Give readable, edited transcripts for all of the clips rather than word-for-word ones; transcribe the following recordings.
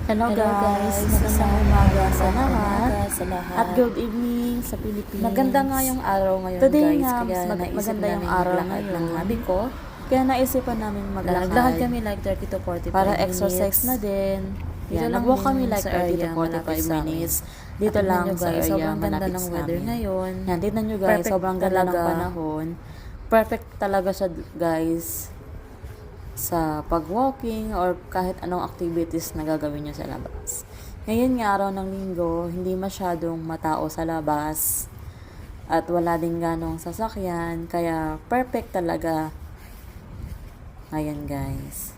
Hello guys, magandang umaga sa lahat at good evening sa Pilipinas. Maganda nga yung araw ngayon Today guys, nga, kaya maganda yung araw ngayon. ng hobby ko. Kaya naisipan namin Maglakad maglakad kami like 30 to 45 para minutes. exercise na din. Yan, Nag-walk kami like sa 30 to area 45 malapit minutes. sa amin. Dito At lang tingnan nyo, sa guys, area sobrang ganda malapit ng sa weather amin. ngayon. Yan, tignan nyo guys, Perfect sobrang ganda ng talaga. panahon. Perfect talaga siya guys sa pag-walking or kahit anong activities na gagawin nyo sa labas. Ngayon nga araw ng linggo, hindi masyadong matao sa labas at wala din ganong sasakyan, kaya perfect talaga ngayon guys.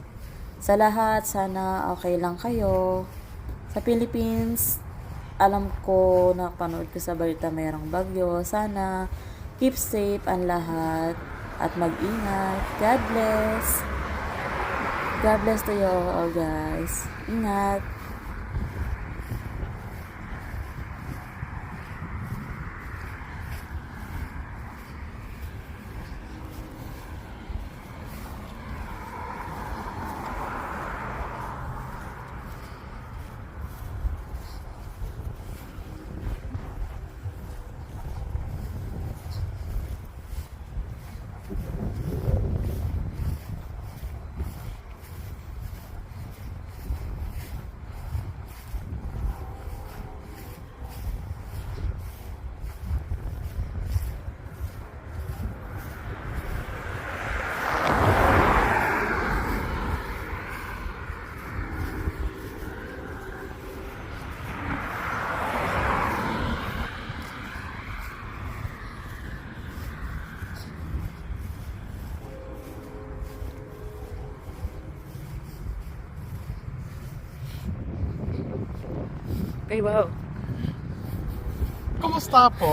Sa lahat, sana okay lang kayo. Sa Philippines, alam ko, napanood ko sa balita mayroong bagyo. Sana keep safe ang lahat at mag-ingat. God bless. God bless to you all guys. Ingat. Ay wow. Kumusta po?